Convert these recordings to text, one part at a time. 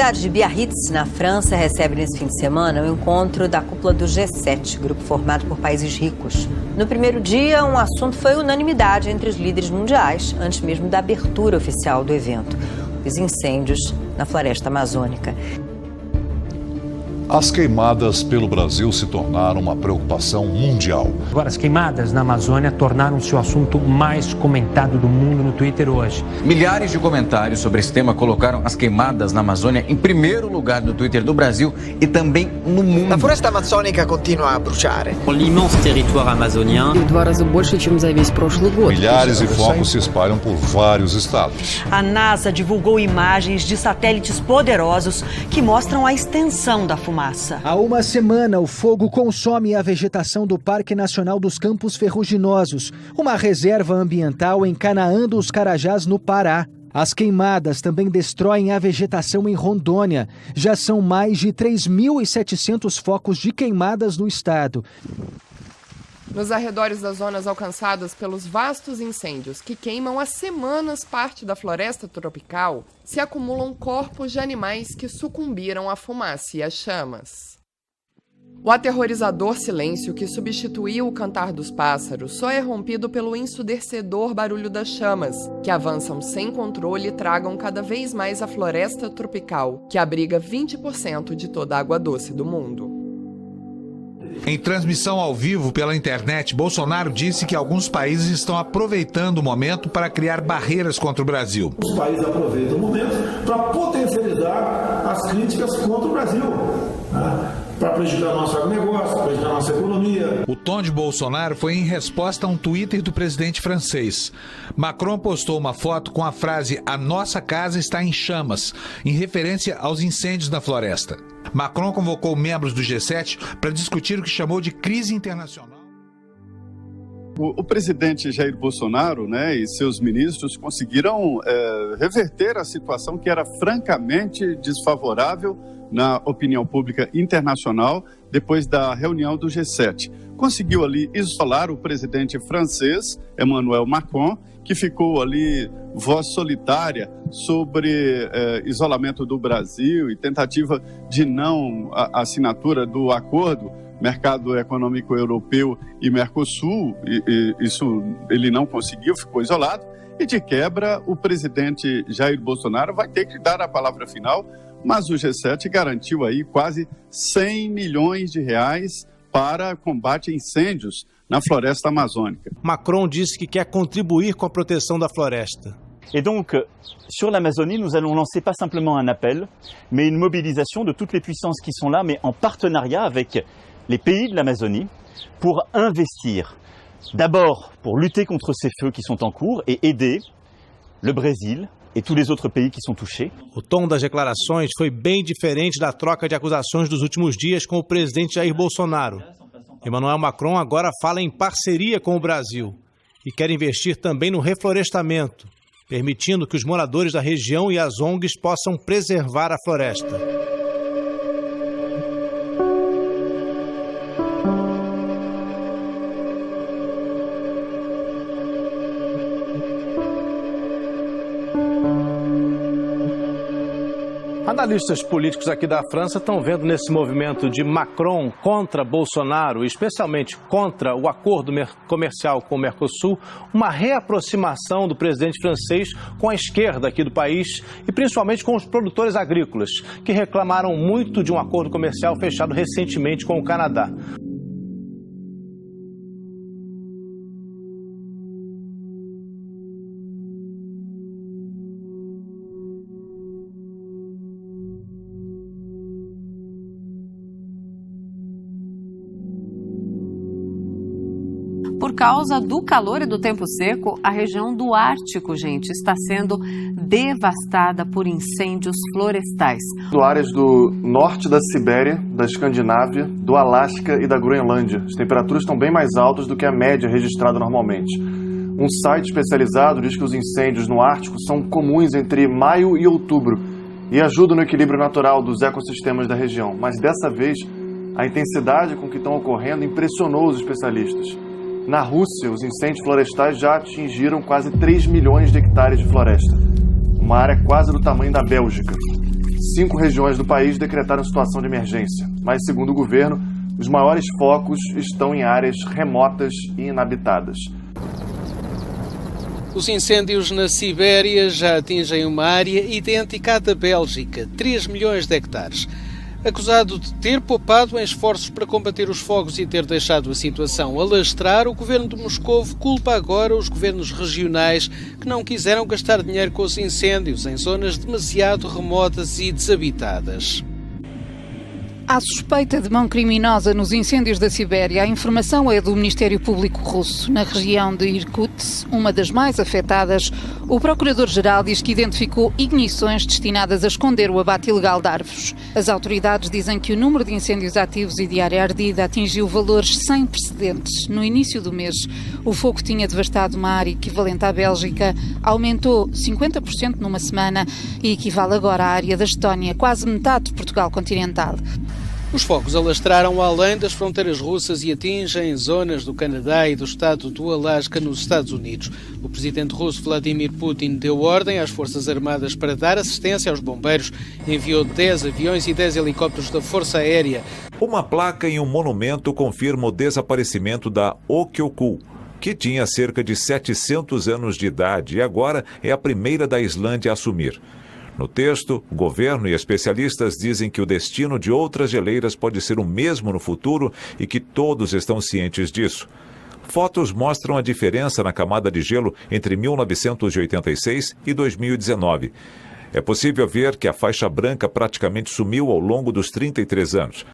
cidade de Biarritz, na França, recebe nesse fim de semana o encontro da cúpula do G7, grupo formado por países ricos. No primeiro dia, um assunto foi unanimidade entre os líderes mundiais, antes mesmo da abertura oficial do evento: os incêndios na floresta amazônica. As queimadas pelo Brasil se tornaram uma preocupação mundial. Agora, as queimadas na Amazônia tornaram-se o assunto mais comentado do mundo no Twitter hoje. Milhares de comentários sobre esse tema colocaram as queimadas na Amazônia em primeiro lugar no Twitter do Brasil e também no mundo. La foresta amazônica continua a bruciare. L'immense territoire amazonien. В 2 раза больше, чем за весь прошлый год. Milhares de focos se espalham por vários estados. A NASA divulgou imagens de satélites poderosos que mostram a extensão da fumaça. Há uma semana, o fogo consome a vegetação do Parque Nacional dos Campos Ferruginosos, uma reserva ambiental em Canaã dos Carajás, no Pará. As queimadas também destroem a vegetação em Rondônia. Já são mais de 3.700 focos de queimadas no estado. Nos arredores das zonas alcançadas pelos vastos incêndios que queimam há semanas parte da floresta tropical, se acumulam corpos de animais que sucumbiram à fumaça e às chamas. O aterrorizador silêncio que substituiu o cantar dos pássaros só é rompido pelo ensurdecedor barulho das chamas, que avançam sem controle e tragam cada vez mais a floresta tropical, que abriga 20% de toda a água doce do mundo. Em transmissão ao vivo pela internet, Bolsonaro disse que alguns países estão aproveitando o momento para criar barreiras contra o Brasil. Os países aproveitam o momento para potencializar as críticas contra o Brasil, para prejudicar o nosso agronegócio, para prejudicar a nossa economia. O tom de Bolsonaro foi em resposta a um Twitter do presidente francês. Macron postou uma foto com a frase "A nossa casa está em chamas", em referência aos incêndios na floresta. Macron convocou membros do G7 para discutir o que chamou de crise internacional. O presidente Jair Bolsonaro, e seus ministros conseguiram reverter a situação que era francamente desfavorável na opinião pública internacional depois da reunião do G7. Conseguiu ali isolar o presidente francês, Emmanuel Macron, que ficou ali voz solitária sobre isolamento do Brasil e tentativa de não assinatura do acordo Mercado Econômico Europeu e Mercosul. Isso ele não conseguiu, ficou isolado. E de quebra, o presidente Jair Bolsonaro vai ter que dar a palavra final, mas o G7 garantiu aí quase 100 milhões de reais para combate a incêndios na floresta amazônica. Macron disse que quer contribuir com a proteção da floresta. Et donc, sur l'Amazonie, nous allons lancer pas simplement un appel, mais une mobilisation de toutes les puissances qui sont là, mais en partenariat avec les pays de l'Amazonie, pour investir. D'abord, pour lutter contre ces feux qui sont en cours et aider le Brésil e tous les autres pays qui sont touchés. O tom das declarações foi bem diferente da troca de acusações dos últimos dias com o presidente Jair Bolsonaro. Emmanuel Macron agora fala em parceria com o Brasil e quer investir também no reflorestamento, permitindo que os moradores da região e as ONGs possam preservar a floresta. Analistas políticos aqui da França estão vendo nesse movimento de Macron contra Bolsonaro, especialmente contra o acordo comercial com o Mercosul, uma reaproximação do presidente francês com a esquerda aqui do país e principalmente com os produtores agrícolas, que reclamaram muito de um acordo comercial fechado recentemente com o Canadá. Por causa do calor e do tempo seco, a região do Ártico, gente, está sendo devastada por incêndios florestais. Áreas do norte da Sibéria, da Escandinávia, do Alasca e da Groenlândia. As temperaturas estão bem mais altas do que a média registrada normalmente. Um site especializado diz que os incêndios no Ártico são comuns entre maio e outubro e ajudam no equilíbrio natural dos ecossistemas da região. Mas dessa vez, a intensidade com que estão ocorrendo impressionou os especialistas. Na Rússia, os incêndios florestais já atingiram quase 3 milhões de hectares de floresta, uma área quase do tamanho da Bélgica. 5 regiões do país decretaram situação de emergência. Mas, segundo o governo, os maiores focos estão em áreas remotas e inabitadas. Os incêndios na Sibéria já atingem uma área idêntica à da Bélgica, 3 milhões de hectares. Acusado de ter poupado em esforços para combater os fogos e ter deixado a situação alastrar, o governo de Moscovo culpa agora os governos regionais que não quiseram gastar dinheiro com os incêndios em zonas demasiado remotas e desabitadas. Há suspeita de mão criminosa nos incêndios da Sibéria. A informação é do Ministério Público Russo. Na região de Irkutsk, uma das mais afetadas, o Procurador-Geral diz que identificou ignições destinadas a esconder o abate ilegal de árvores. As autoridades dizem que o número de incêndios ativos e de área ardida atingiu valores sem precedentes. No início do mês, o fogo tinha devastado uma área equivalente à Bélgica, aumentou 50% numa semana e equivale agora à área da Estónia, quase metade de Portugal continental. Os fogos alastraram além das fronteiras russas e atingem zonas do Canadá e do estado do Alasca, nos Estados Unidos. O presidente russo Vladimir Putin deu ordem às Forças Armadas para dar assistência aos bombeiros, enviou 10 aviões e 10 helicópteros da Força Aérea. Uma placa em um monumento confirma o desaparecimento da Okyoku, que tinha cerca de 700 anos de idade e agora é a primeira da Islândia a assumir. No texto, o governo e especialistas dizem que o destino de outras geleiras pode ser o mesmo no futuro e que todos estão cientes disso. Fotos mostram a diferença na camada de gelo entre 1986 e 2019. É possível ver que a faixa branca praticamente sumiu ao longo dos 33 anos.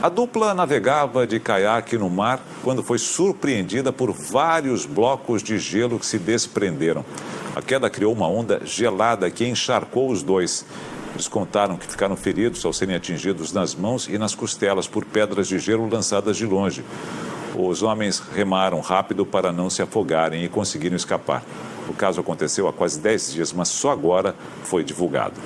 A dupla navegava de caiaque no mar quando foi surpreendida por vários blocos de gelo que se desprenderam. A queda criou uma onda gelada que encharcou os dois. Eles contaram que ficaram feridos ao serem atingidos nas mãos e nas costelas por pedras de gelo lançadas de longe. Os homens remaram rápido para não se afogarem e conseguiram escapar. O caso aconteceu há quase 10 dias, mas só agora foi divulgado.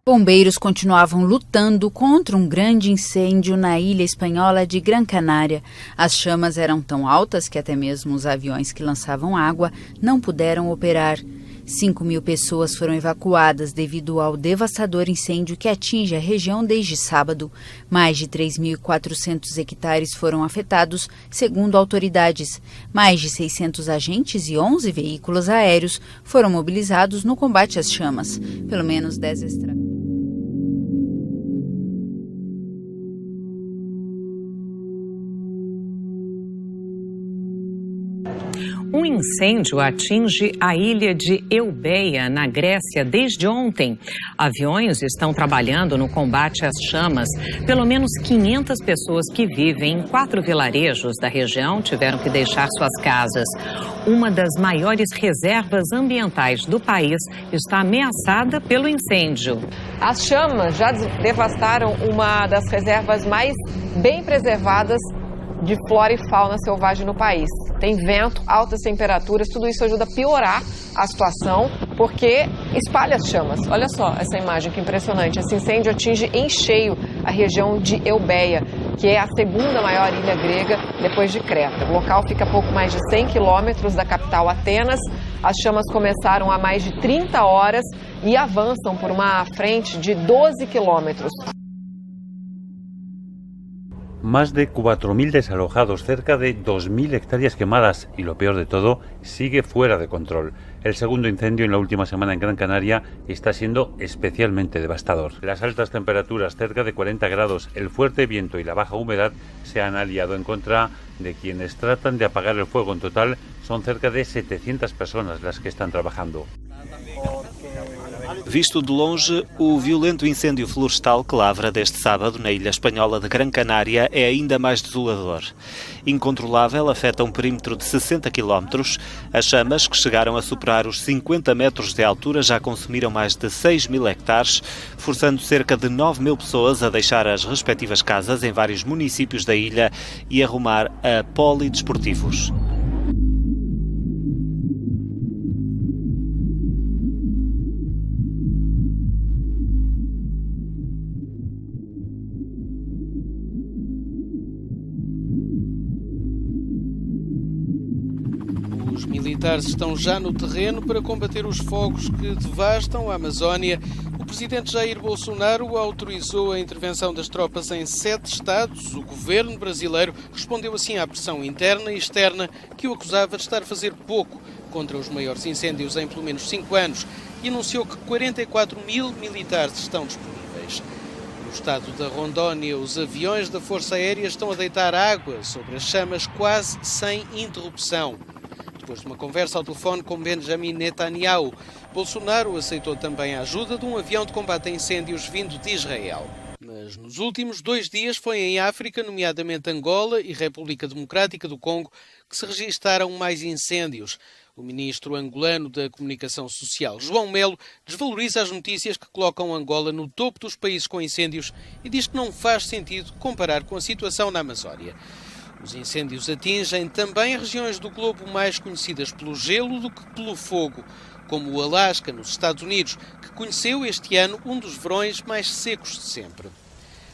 Bombeiros continuavam lutando contra um grande incêndio na ilha espanhola de Gran Canária. As chamas eram tão altas que até mesmo os aviões que lançavam água não puderam operar. 5.000 pessoas foram evacuadas devido ao devastador incêndio que atinge a região desde sábado. Mais de 3.400 hectares foram afetados, segundo autoridades. Mais de 600 agentes e 11 veículos aéreos foram mobilizados no combate às chamas. Pelo menos 10 estradas. Um incêndio atinge a ilha de Eubeia, na Grécia, desde ontem. Aviões estão trabalhando no combate às chamas. Pelo menos 500 pessoas que vivem em 4 vilarejos da região tiveram que deixar suas casas. Uma das maiores reservas ambientais do país está ameaçada pelo incêndio. As chamas já devastaram uma das reservas mais bem preservadas de flora e fauna selvagem no país. Tem vento, altas temperaturas, tudo isso ajuda a piorar a situação, porque espalha as chamas. Olha só essa imagem que impressionante. Esse incêndio atinge em cheio a região de Eubeia, que é a segunda maior ilha grega depois de Creta. O local fica a pouco mais de 100 quilômetros da capital Atenas. As chamas começaram há mais de 30 horas e avançam por uma frente de 12 quilômetros. Más de 4.000 desalojados, cerca de 2.000 hectáreas quemadas y lo peor de todo, sigue fuera de control. El segundo incendio en la última semana en Gran Canaria está siendo especialmente devastador. Las altas temperaturas, cerca de 40 grados, el fuerte viento y la baja humedad se han aliado en contra de quienes tratan de apagar el fuego. En total son cerca de 700 personas las que están trabajando. Visto de longe, o violento incêndio florestal que lavra deste sábado na ilha espanhola de Gran Canária é ainda mais desolador. Incontrolável, afeta um perímetro de 60 km. As chamas, que chegaram a superar os 50 metros de altura, já consumiram mais de 6.000 hectares, forçando cerca de 9.000 pessoas a deixar as respectivas casas em vários municípios da ilha e a rumar a polidesportivos. Os militares estão já no terreno para combater os fogos que devastam a Amazónia. O presidente Jair Bolsonaro autorizou a intervenção das tropas em 7 estados. O governo brasileiro respondeu assim à pressão interna e externa que o acusava de estar a fazer pouco contra os maiores incêndios em pelo menos 5 anos e anunciou que 44 mil militares estão disponíveis. No estado da Rondônia, os aviões da Força Aérea estão a deitar água sobre as chamas quase sem interrupção. Depois de uma conversa ao telefone com Benjamin Netanyahu, Bolsonaro aceitou também a ajuda de um avião de combate a incêndios vindo de Israel. Mas nos últimos 2 dias foi em África, nomeadamente Angola e República Democrática do Congo, que se registaram mais incêndios. O ministro angolano da Comunicação Social, João Melo, desvaloriza as notícias que colocam Angola no topo dos países com incêndios e diz que não faz sentido comparar com a situação na Amazónia. Os incêndios atingem também regiões do globo mais conhecidas pelo gelo do que pelo fogo, como o Alasca, nos Estados Unidos, que conheceu este ano um dos verões mais secos de sempre.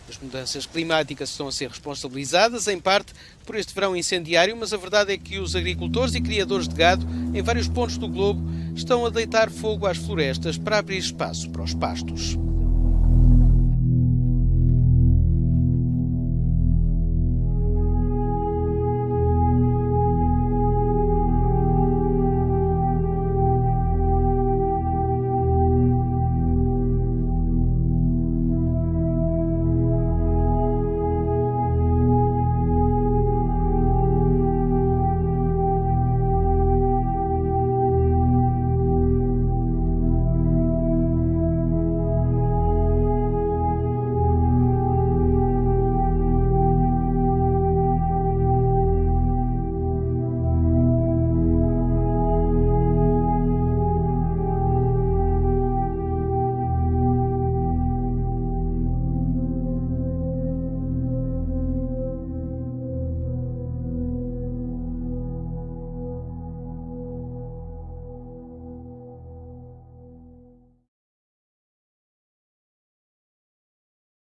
As mudanças climáticas estão a ser responsabilizadas, em parte, por este verão incendiário, mas a verdade é que os agricultores e criadores de gado, em vários pontos do globo, estão a deitar fogo às florestas para abrir espaço para os pastos.